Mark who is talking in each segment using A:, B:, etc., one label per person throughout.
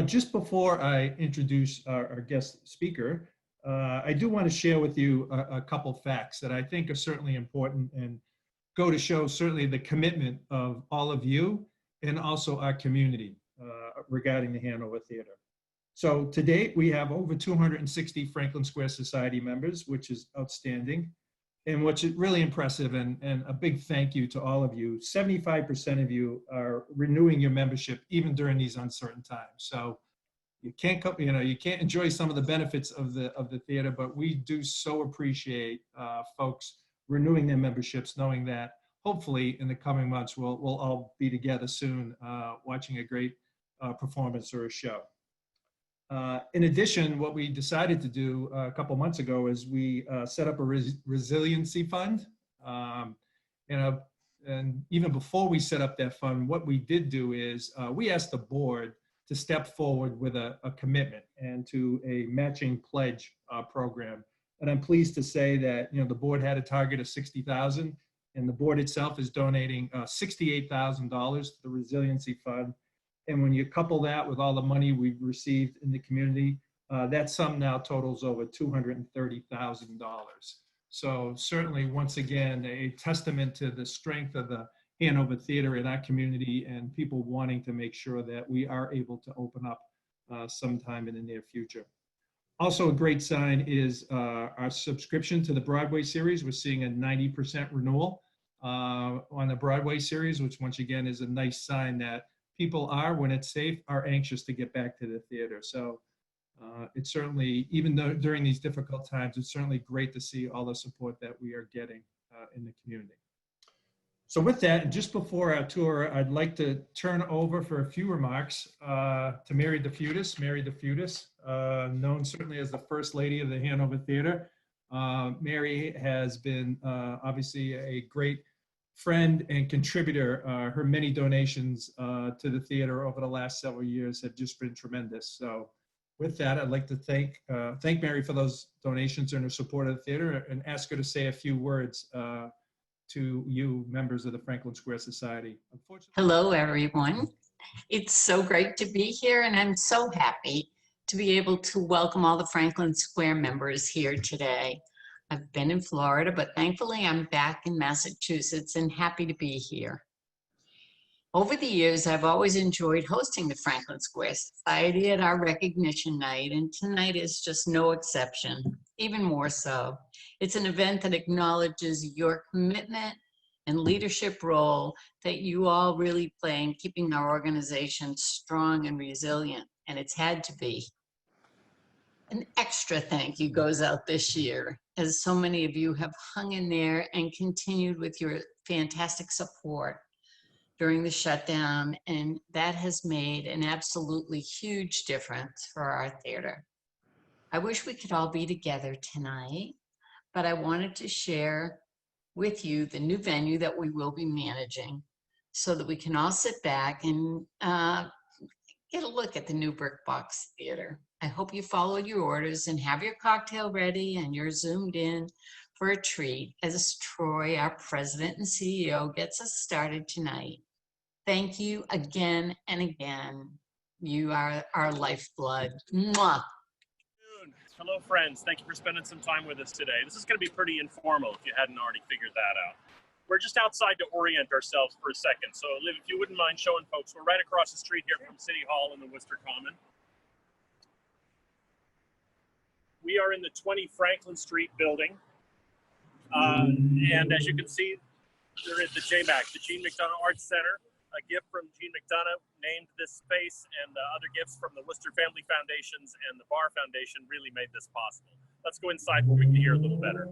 A: Just before I introduce our guest speaker, I do want to share with you a couple facts that I think are certainly important and go to show certainly the commitment of all of you and also our community regarding the Hanover Theater. So to date, we have over 260 Franklin Square Society members, which is outstanding. And what's really impressive, and a big thank you to all of you, 75% of you are renewing your membership even during these uncertain times. So you can't enjoy some of the benefits of the theater, but we do so appreciate folks renewing their memberships, knowing that hopefully in the coming months we'll all be together soon, watching a great performance or a show. In addition, what we decided to do a couple months ago is we set up a resiliency fund. And even before we set up that fund, what we did do is we asked the board to step forward with a commitment and to a matching pledge program. And I'm pleased to say that the board had a target of $60,000, and the board itself is donating $68,000 to the Resiliency Fund. And when you couple that with all the money we've received in the community, that sum now totals over $230,000. So certainly, once again, a testament to the strength of the Hanover Theater in our community and people wanting to make sure that we are able to open up sometime in the near future. Also a great sign is our subscription to the Broadway series. We're seeing a 90% renewal on the Broadway series, which once again is a nice sign that people are, when it's safe, are anxious to get back to the theater. So it's certainly, even though during these difficult times, it's certainly great to see all the support that we are getting in the community. So with that, just before our tour, I'd like to turn over for a few remarks to Mary DeFutis. Mary DeFutis, known certainly as the First Lady of the Hanover Theater. Mary has been obviously a great friend and contributor. Her many donations to the theater over the last several years have just been tremendous. So with that, I'd like to thank Mary for those donations and her support of the theater, and ask her to say a few words to you members of the Franklin Square Society.
B: Hello, everyone. It's so great to be here, and I'm so happy to be able to welcome all the Franklin Square members here today. I've been in Florida, but thankfully I'm back in Massachusetts and happy to be here. Over the years, I've always enjoyed hosting the Franklin Square Society at our recognition night, and tonight is just no exception, even more so. It's an event that acknowledges your commitment and leadership role that you all really play in keeping our organization strong and resilient, and it's had to be. An extra thank you goes out this year, as so many of you have hung in there and continued with your fantastic support during the shutdown, and that has made an absolutely huge difference for our theater. I wish we could all be together tonight, but I wanted to share with you the new venue that we will be managing so that we can all sit back and get a look at the new BrickBox Theater. I hope you followed your orders and have your cocktail ready and you're zoomed in for a treat as Troy, our president and CEO, gets us started tonight. Thank you again and again. You are our lifeblood. Mwah.
C: Hello, friends. Thank you for spending some time with us today. This is going to be pretty informal if you hadn't already figured that out. We're just outside to orient ourselves for a second. So, Liv, if you wouldn't mind showing folks, we're right across the street here from City Hall in the Worcester Common. We are in the 20 Franklin Street building. And as you can see, there is the JMAC, the Jean McDonough Arts Center. A gift from Jean McDonough named this space, and other gifts from the Worcester Family Foundations and the Barr Foundation really made this possible. Let's go inside where we can hear a little better.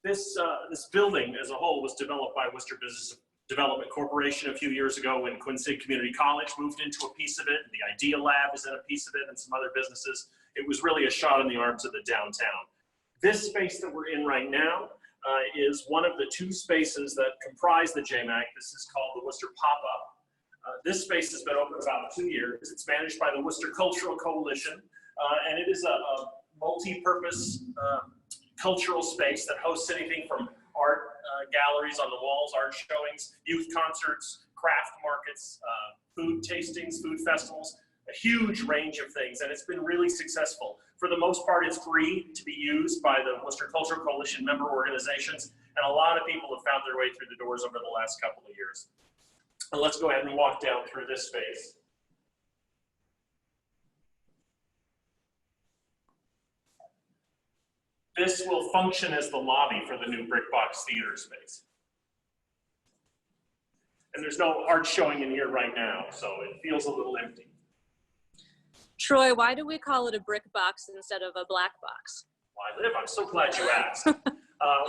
C: This building as a whole was developed by Worcester Business Development Corporation a few years ago when Quincy Community College moved into a piece of it, and the Idea Lab is in a piece of it, and some other businesses. It was really a shot in the arms of the downtown. This space that we're in right now is one of the two spaces that comprise the JMAC. This is called the Worcester Pop-Up. This space has been open about 2 years. It's managed by the Worcester Cultural Coalition, and it is a multi-purpose cultural space that hosts anything from art galleries on the walls, art showings, youth concerts, craft markets, food tastings, food festivals, a huge range of things, and it's been really successful. For the most part, it's free to be used by the Worcester Cultural Coalition member organizations, and a lot of people have found their way through the doors over the last couple of years. And let's go ahead and walk down through this space. This will function as the lobby for the new BrickBox Theater space. And there's no art showing in here right now, so it feels a little empty.
D: Troy, why do we call it a brick box instead of a black box?
C: Why live? I'm so glad you asked.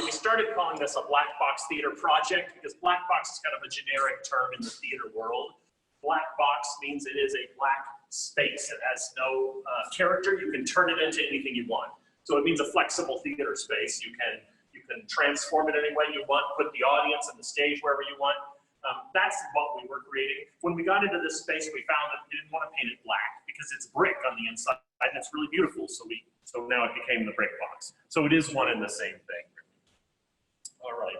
C: We started calling this a black box theater project because black box is kind of a generic term in the theater world. Black box means it is a black space. It has no character. You can turn it into anything you want. So it means a flexible theater space. You can transform it any way you want, put the audience and the stage wherever you want. That's what we were creating. When we got into this space, we found that we didn't want to paint it black because it's brick on the inside and it's really beautiful. So now it became the brick box. So it is one and the same thing. All right.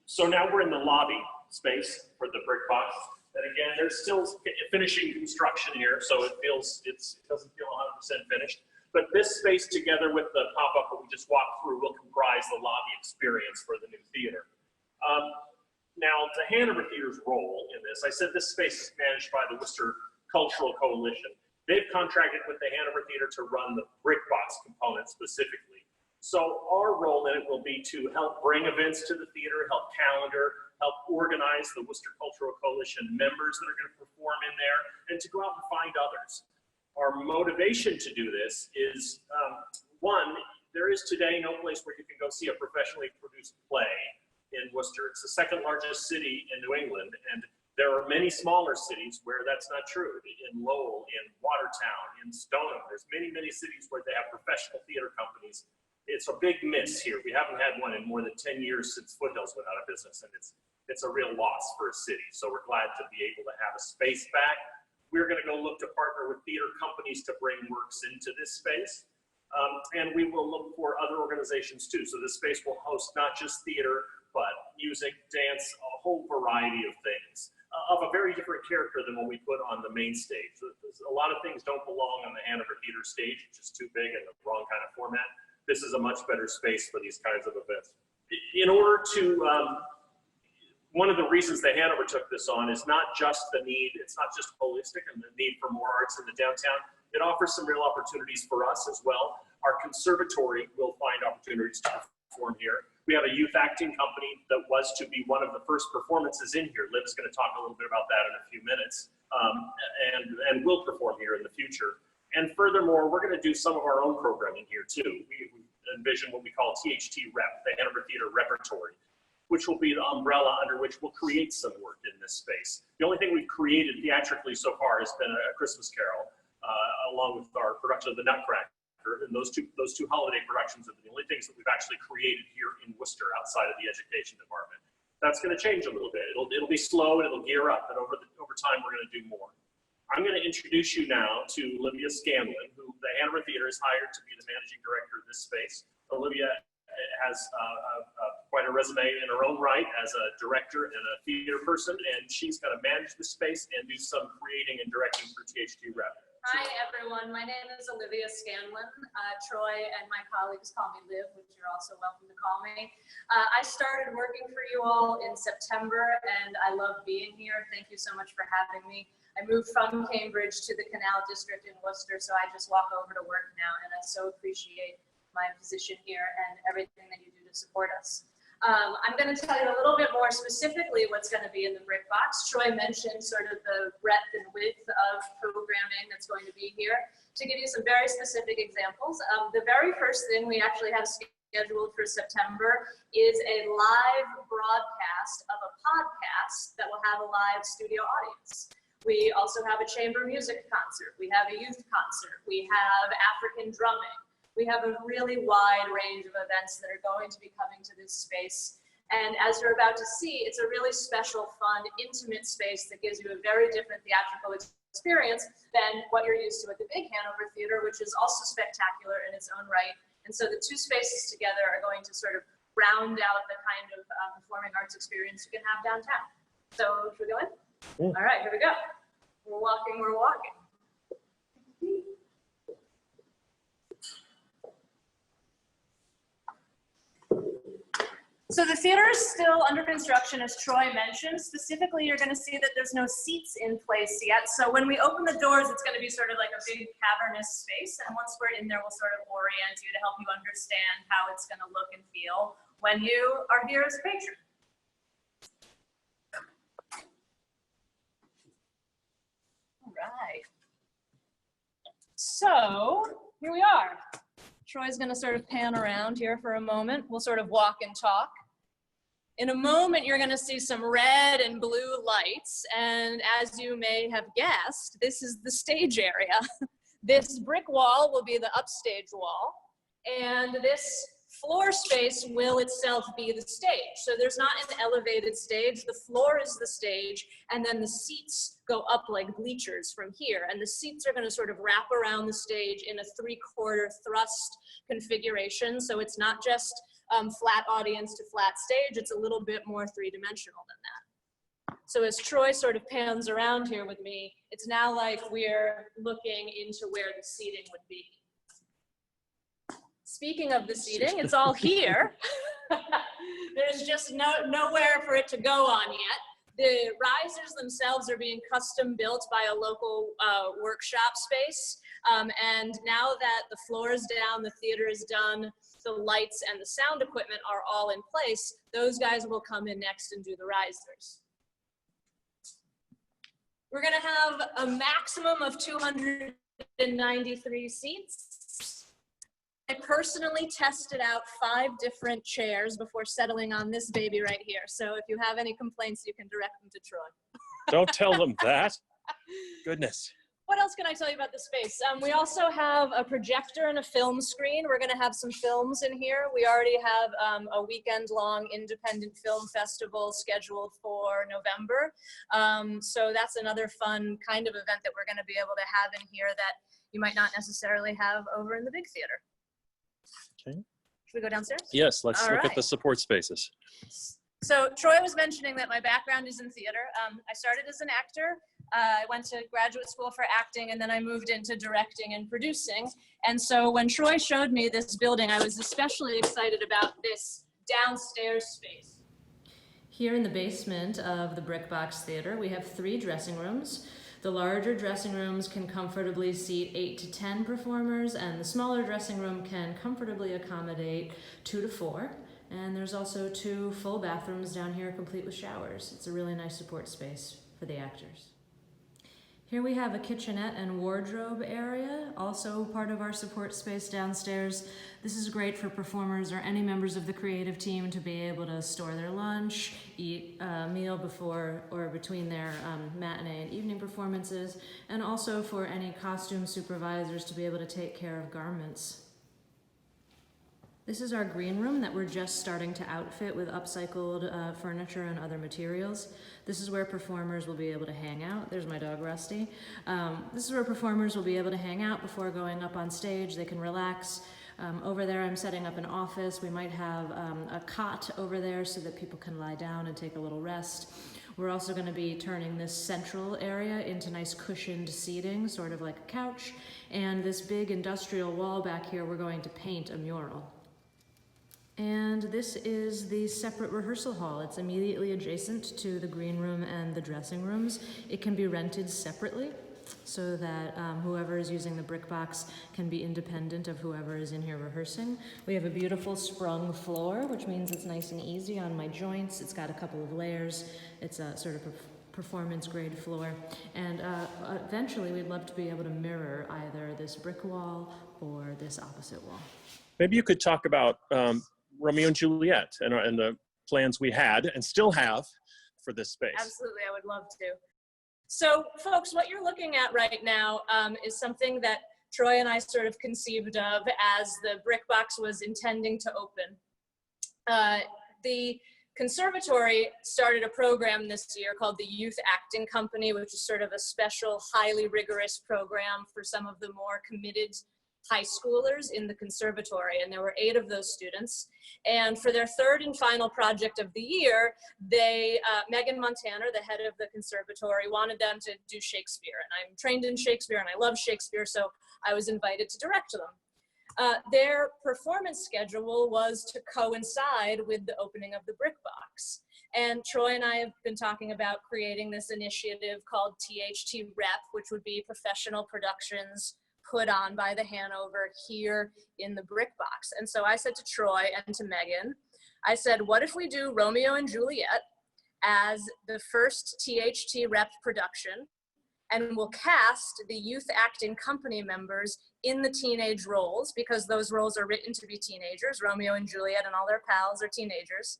C: So now we're in the lobby space for the brick box. And again, there's still finishing construction here, so it doesn't feel 100% finished. But this space, together with the pop-up that we just walked through, will comprise the lobby experience for the new theater. Now, the Hanover Theater's role in this, I said this space is managed by the Worcester Cultural Coalition. They've contracted with the Hanover Theater to run the BrickBox component specifically. So our role in it will be to help bring events to the theater, help calendar, help organize the Worcester Cultural Coalition members that are going to perform in there, and to go out and find others. Our motivation to do this is, one, there is today no place where you can go see a professionally produced play in Worcester. It's the second largest city in New England, and there are many smaller cities where that's not true. In Lowell, in Watertown, in Stoneham, there's many, many cities where they have professional theater companies. It's a big miss here. We haven't had one in more than 10 years since Foothills went out of business, and it's a real loss for a city. So we're glad to be able to have a space back. We're going to go look to partner with theater companies to bring works into this space. And we will look for other organizations too. So this space will host not just theater, but music, dance, a whole variety of things of a very different character than what we put on the main stage. A lot of things don't belong on the Hanover Theater stage. It's just too big and the wrong kind of format. This is a much better space for these kinds of events. In order to, one of the reasons that Hanover took this on is not just the need, it's not just holistic and the need for more arts in the downtown. It offers some real opportunities for us as well. Our conservatory will find opportunities to perform here. We have a youth acting company that was to be one of the first performances in here. Liv's going to talk a little bit about that in a few minutes, and will perform here in the future. And furthermore, we're going to do some of our own programming here too. We envision what we call THT Rep, the Hanover Theater Repertory, which will be the umbrella under which we'll create some work in this space. The only thing we've created theatrically so far has been a Christmas Carol, along with our production of the Nutcracker. And those two holiday productions are the only things that we've actually created here in Worcester outside of the education department. That's going to change a little bit. It'll be slow and it'll gear up, and over time we're going to do more. I'm going to introduce you now to Olivia Scanlon, who the Hanover Theater has hired to be the managing director of this space. Olivia has quite a resume in her own right as a director and a theater person, and she's going to manage this space and do some creating and directing for THT Rep.
E: Hi everyone, my name is Olivia Scanlon. Troy and my colleagues call me Liv, which you're also welcome to call me. I started working for you all in September and I love being here. Thank you so much for having me. I moved from Cambridge to the Canal District in Worcester, so I just walk over to work now, and I so appreciate my position here and everything that you do to support us. I'm going to tell you a little bit more specifically what's going to be in the BrickBox. Troy mentioned sort of the breadth and width of programming that's going to be here. To give you some very specific examples, the very first thing we actually have scheduled for September is a live broadcast of a podcast that will have a live studio audience. We also have a chamber music concert. We have a youth concert. We have African drumming. We have a really wide range of events that are going to be coming to this space. And as you're about to see, it's a really special, fun, intimate space that gives you a very different theatrical experience than what you're used to at the big Hanover Theater, which is also spectacular in its own right And so the two spaces together are going to sort of round out the kind of performing arts experience you can have downtown. So should we go in?
C: Yeah.
E: All right, here we go. We're walking, we're walking. So the theater is still under construction, as Troy mentioned. Specifically, you're going to see that there's no seats in place yet. So when we open the doors, it's going to be sort of like a big cavernous space. And once we're in there, we'll sort of orient you to help you understand how it's going to look and feel when you are here as a patron. All right. So here we are. Troy's going to sort of pan around here for a moment. We'll sort of walk and talk. In a moment, you're going to see some red and blue lights. And as you may have guessed, this is the stage area. This brick wall will be the upstage wall. And this floor space will itself be the stage. So there's not an elevated stage. The floor is the stage. And then the seats go up like bleachers from here. And the seats are going to sort of wrap around the stage in a 3/4 thrust configuration. So it's not just flat audience to flat stage. It's a little bit more three-dimensional than that. So as Troy sort of pans around here with me, it's now like we're looking into where the seating would be. Speaking of the seating, it's all here. There's just nowhere for it to go on yet. The risers themselves are being custom built by a local workshop space. And now that the floor is down, the theater is done, the lights and the sound equipment are all in place, those guys will come in next and do the risers. We're gonna have a maximum of 293 seats. I personally tested out 5 different chairs before settling on this baby right here. So if you have any complaints, you can direct them to Troy.
C: Don't tell them that. Goodness.
E: What else can I tell you about the space? We also have a projector and a film screen. We're going to have some films in here. We already have a weekend-long independent film festival scheduled for November. So that's another fun kind of event that we're going to be able to have in here that you might not necessarily have over in the big theater.
C: Okay.
E: Should we go downstairs?
C: Yes, let's
E: All
C: look
E: right.
C: at the support spaces.
E: So Troy was mentioning that my background is in theater. I started as an actor. I went to graduate school for acting, and then I moved into directing and producing. And so when Troy showed me this building, I was especially excited about this downstairs space.
F: Here in the basement of the BrickBox Theater, we have 3 dressing rooms. The larger dressing rooms can comfortably seat 8 to 10 performers, and the smaller dressing room can comfortably accommodate 2 to 4. And there's also 2 full bathrooms down here, complete with showers. It's a really nice support space for the actors. Here we have a kitchenette and wardrobe area, also part of our support space downstairs. This is great for performers or any members of the creative team to be able to store their lunch, eat a meal before or between their matinee and evening performances, and also for any costume supervisors to be able to take care of garments. This is our green room that we're just starting to outfit with upcycled furniture and other materials. This is where performers will be able to hang out. There's my dog, Rusty. This is where performers will be able to hang out before going up on stage. They can relax. Over there, I'm setting up an office. We might have a cot over there so that people can lie down and take a little rest. We're also going to be turning this central area into nice cushioned seating, sort of like a couch. And this big industrial wall back here, we're going to paint a mural. And this is the separate rehearsal hall. It's immediately adjacent to the green room and the dressing rooms. It can be rented separately so that whoever is using the BrickBox can be independent of whoever is in here rehearsing. We have a beautiful sprung floor, which means it's nice and easy on my joints. It's got a couple of layers. It's a sort of performance grade floor. And eventually we'd love to be able to mirror either this brick wall or this opposite wall.
C: Maybe you could talk about Romeo and Juliet and the plans we had and still have for this space.
E: Absolutely, I would love to. So folks, what you're looking at right now is something that Troy and I sort of conceived of as the BrickBox was intending to open. The conservatory started a program this year called the Youth Acting Company, which is sort of a special, highly rigorous program for some of the more committed
D: high schoolers in the conservatory, and there were 8 of those students. And for their 3rd and final project of the year, they, Megan Montana, the head of the conservatory, wanted them to do Shakespeare. And I'm trained in Shakespeare and I love Shakespeare, so I was invited to direct them. Their performance schedule was to coincide with the opening of the BrickBox. And Troy and I have been talking about creating this initiative called THT Rep, which would be professional productions put on by the Hanover here in the BrickBox. And so I said to Troy and to Megan, I said, what if we do Romeo and Juliet as the first THT Rep production, and we'll cast the youth acting company members in the teenage roles, because those roles are written to be teenagers. Romeo and Juliet and all their pals are teenagers.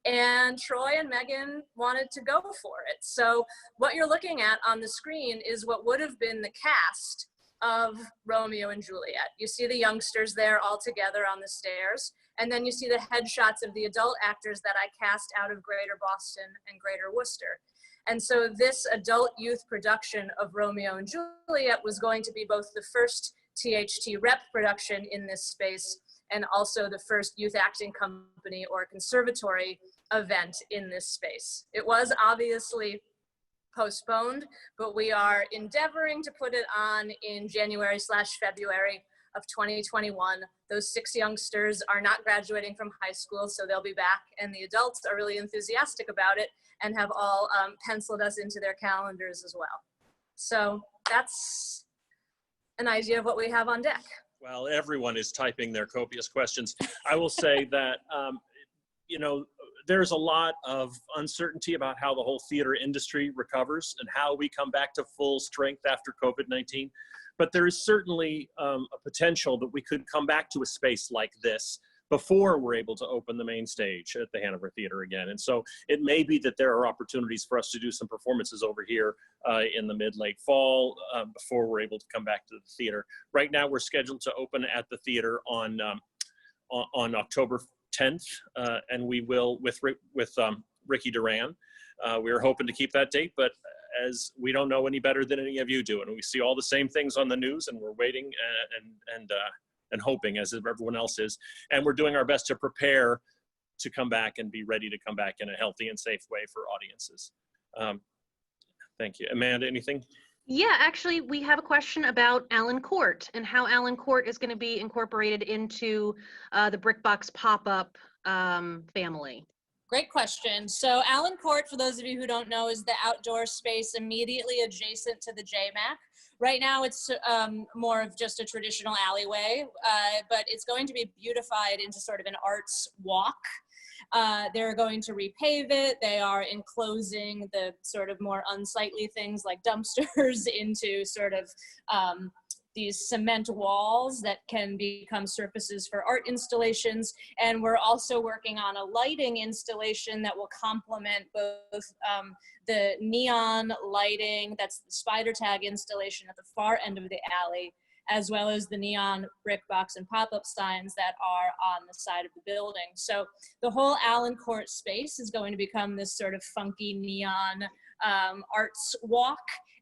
D: And Troy and Megan wanted to go for it. So what you're looking at on the screen is what would have been the cast of Romeo and Juliet. You see the youngsters there all together on the stairs, and then you see the headshots of the adult actors that I cast out of Greater Boston and Greater Worcester. And so this adult youth production of Romeo and Juliet was going to be both the first THT Rep production in this space and also the first youth acting company or conservatory event in this space. It was obviously postponed, but we are endeavoring to put it on in January/February of 2021. Those 6 youngsters are not graduating from high school, so they'll be back, and the adults are really enthusiastic about it and have all penciled us into their calendars as well. So that's an idea of what we have on deck.
C: Well, everyone is typing their copious questions. I will say that, you know, there's a lot of uncertainty about how the whole theater industry recovers and how we come back to full strength after COVID-19. But there is certainly a potential that we could come back to a space like this before we're able to open the main stage at the Hanover Theater again. And so it may be that there are opportunities for us to do some performances over here in the mid-late fall before we're able to come back to the theater. Right now we're scheduled to open at the theater on October 10th, and we will with Ricky Duran. We were hoping to keep that date, but as we don't know any better than any of you do, and we see all the same things on the news, and we're waiting and hoping, as everyone else is, and we're doing our best to prepare to come back and be ready to come back in a healthy and safe way for audiences. Thank you. Amanda, anything?
G: Yeah, actually, we have a question about Allen Court and how Allen Court is going to be incorporated into the BrickBox pop-up family.
D: Great question. So Allen Court, for those of you who don't know, is the outdoor space immediately adjacent to the JMAC. Right now it's more of just a traditional alleyway, but it's going to be beautified into sort of an arts walk. They're going to repave it. They are enclosing the sort of more unsightly things like dumpsters into sort of these cement walls that can become surfaces for art installations. And we're also working on a lighting installation that will complement both the neon lighting, that's the spider tag installation at the far end of the alley, as well as the neon BrickBox and pop-up signs that are on the side of the building. So the whole Allen Court space is going to become this sort of funky neon arts walk.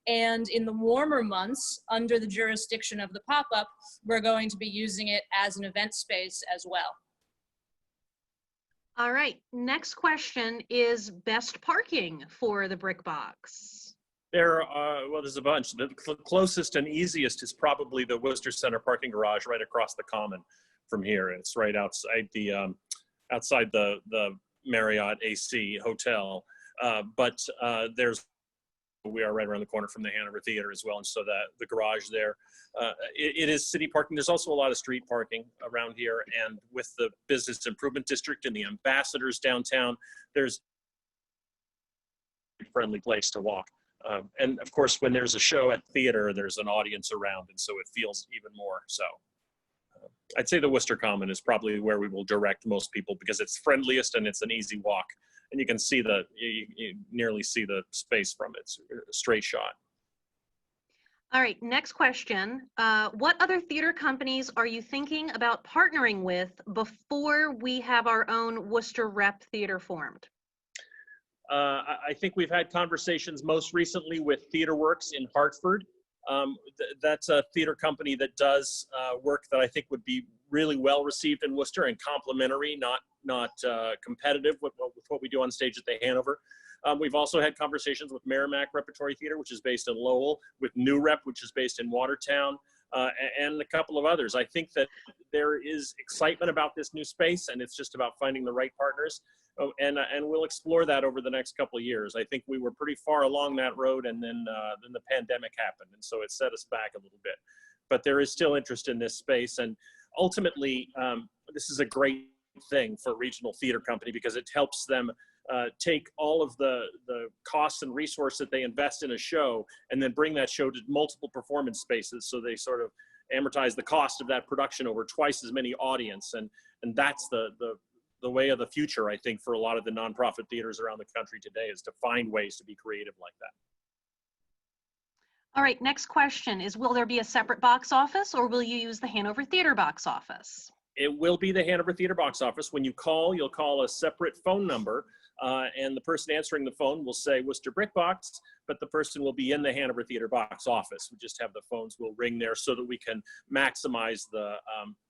D: And in the warmer months, under the jurisdiction of the pop-up, we're going to be using it as an event space as well.
G: All right, next question is best parking for the BrickBox.
C: There are, well, there's a bunch. The closest and easiest is probably the Worcester Center parking garage right across the common from here. It's right outside the Marriott AC Hotel. But we are right around the corner from the Hanover Theater as well, and so the garage there, it is city parking. There's also a lot of street parking around here, and with the business improvement district and the ambassadors downtown, there's a friendly place to walk. And of course, when there's a show at the theater, there's an audience around, and so it feels even more so. I'd say the Worcester Common is probably where we will direct most people because it's friendliest and it's an easy walk. And you can see you nearly see the space from it. It's a straight shot.
G: All right, next question. What other theater companies are you thinking about partnering with before we have our own Worcester Rep Theater formed?
C: I think we've had conversations most recently with TheaterWorks in Hartford. That's a theater company that does work that I think would be really well received in Worcester and complementary, not competitive with what we do on stage at the Hanover. We've also had conversations with Merrimack Repertory Theater, which is based in Lowell, with New Rep, which is based in Watertown, and a couple of others. I think that there is excitement about this new space, and it's just about finding the right partners. And we'll explore that over the next couple of years. I think we were pretty far along that road, and then the pandemic happened, and so it set us back a little bit. But there is still interest in this space, and ultimately, this is a great thing for a regional theater company because it helps them take all of the costs and resources that they invest in a show and then bring that show to multiple performance spaces, so they sort of amortize the cost of that production over twice as many audience, and that's the way of the future, I think, for a lot of the nonprofit theaters around the country today, is to find ways to be creative like that.
G: All right, next question is, will there be a separate box office or will you use the Hanover Theater box office?
C: It will be the Hanover Theater box office. When you call, you'll call a separate phone number, and the person answering the phone will say Worcester BrickBox, but the person will be in the Hanover Theater box office. We just have the phones will ring there so that we can maximize the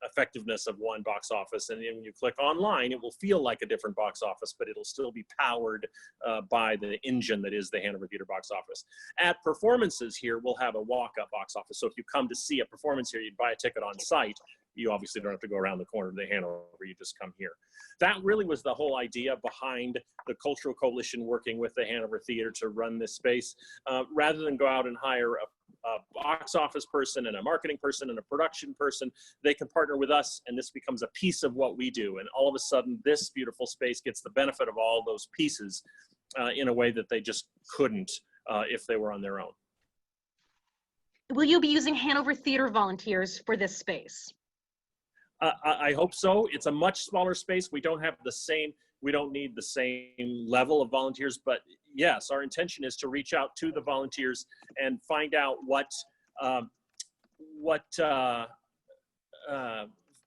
C: effectiveness of one box office. And then when you click online, it will feel like a different box office, but it'll still be powered by the engine that is the Hanover Theater box office. At performances here, we'll have a walk-up box office. So if you come to see a performance here, you'd buy a ticket on site. You obviously don't have to go around the corner of the Hanover, you just come here. That really was the whole idea behind the Cultural Coalition working with the Hanover Theater to run this space. Rather than go out and hire a box office person and a marketing person and a production person, they can partner with us, and this becomes a piece of what we do. And all of a sudden, this beautiful space gets the benefit of all those pieces in a way that they just couldn't if they were on their own.
G: Will you be using Hanover Theater volunteers for this space?
C: I hope so. It's a much smaller space. We don't need the same level of volunteers, but yes, our intention is to reach out to the volunteers and find out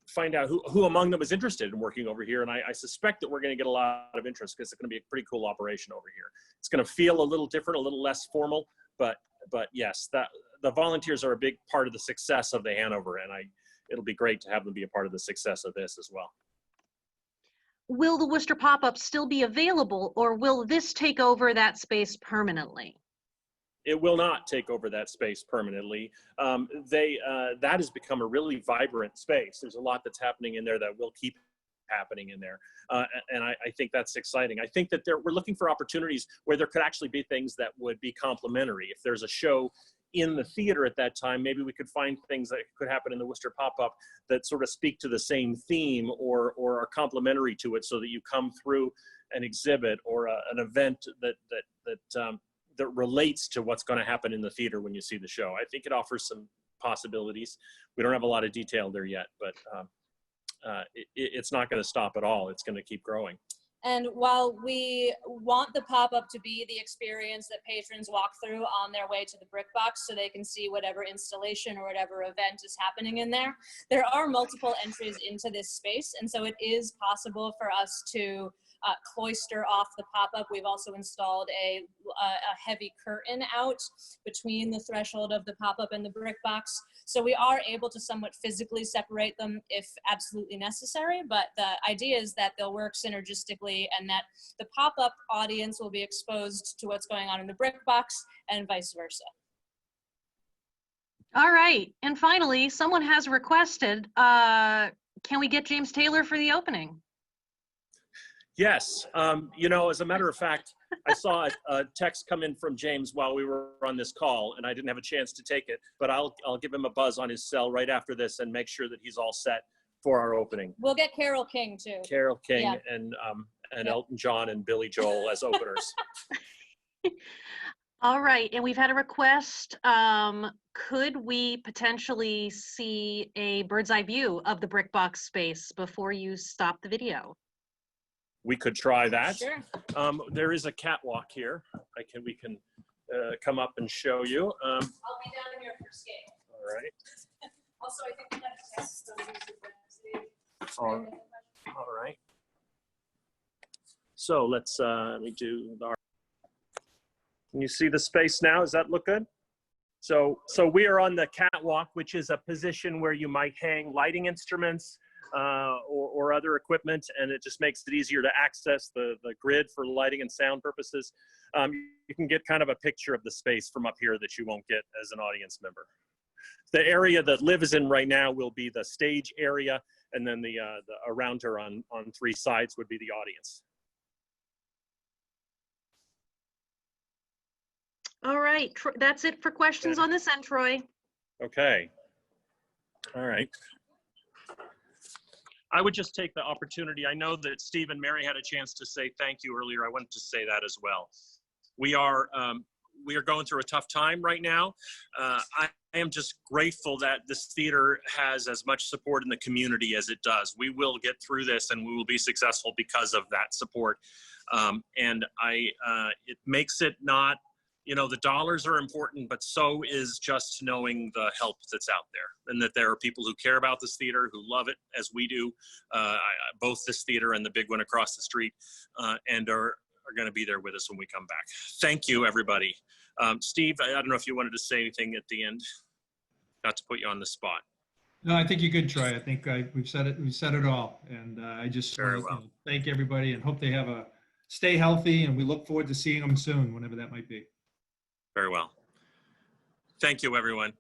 C: find out who among them is interested in working over here. And I suspect that we're going to get a lot of interest because it's going to be a pretty cool operation over here. It's going to feel a little different, a little less formal, but yes, the volunteers are a big part of the success of the Hanover, and it'll be great to have them be a part of the success of this as well.
G: Will the Worcester pop-up still be available, or will this take over that space permanently?
C: It will not take over that space permanently. That has become a really vibrant space. There's a lot that's happening in there that will keep happening in there. And I think that's exciting. I think that we're looking for opportunities where there could actually be things that would be complementary. If there's a show in the theater at that time, maybe we could find things that could happen in the Worcester pop-up that sort of speak to the same theme or are complementary to it, so that you come through an exhibit or an event that relates to what's going to happen in the theater when you see the show. I think it offers some possibilities. We don't have a lot of detail there yet, but it's not going to stop at all. It's going to keep growing.
D: And while we want the pop-up to be the experience that patrons walk through on their way to the BrickBox so they can see whatever installation or whatever event is happening in there, there are multiple entries into this space. And so it is possible for us to cloister off the pop-up. We've also installed a heavy curtain out between the threshold of the pop-up and the BrickBox. So we are able to somewhat physically separate them if absolutely necessary, but the idea is that they'll work synergistically and that the pop-up audience will be exposed to what's going on in the BrickBox and vice versa. All
G: right, and finally, someone has requested, can we get James Taylor for the opening?
C: Yes, as a matter of fact, I saw a text come in from James while we were on this call, and I didn't have a chance to take it, but I'll give him a buzz on his cell right after this and make sure that he's all set for our opening.
D: We'll get Carole King too.
C: Carole King, yeah. And Elton John and Billy Joel as openers.
G: All right, and we've had a request. Could we potentially see a bird's eye view of the BrickBox space before you stop the video?
C: We could try that.
D: Sure.
C: There is a catwalk here. We can come up and show you.
D: I'll be down here for skate.
C: All right.
D: Also, I think we have to test some
C: All right. So let's let me do our. Can you see the space now? Does that look good? So we are on the catwalk, which is a position where you might hang lighting instruments or other equipment, and it just makes it easier to access the grid for lighting and sound purposes. You can get kind of a picture of the space from up here that you won't get as an audience member. The area that Liv is in right now will be the stage area, and then the around her on 3 sides would be the audience.
G: All right, that's it for questions on this end, Troy.
C: Okay. All right. I would just take the opportunity. I know that Steve and Mary had a chance to say thank you earlier. I wanted to say that as well. We are going through a tough time right now. I am just grateful that this theater has as much support in the community as it does. We will get through this, and we will be successful because of that support. And it makes it not, you know, the dollars are important, but so is just knowing the help that's out there, and that there are people who care about this theater, who love it as we do, both this theater and the big one across the street, and are going to be there with us when we come back. Thank you, everybody. Steve, I don't know if you wanted to say anything at the end, not to put you on the spot.
A: No, I think you're good, Troy. I think we've said it all. And I just want to thank everybody and hope they stay healthy, and we look forward to seeing them soon, whenever that might be.
C: Very well. Thank you, everyone.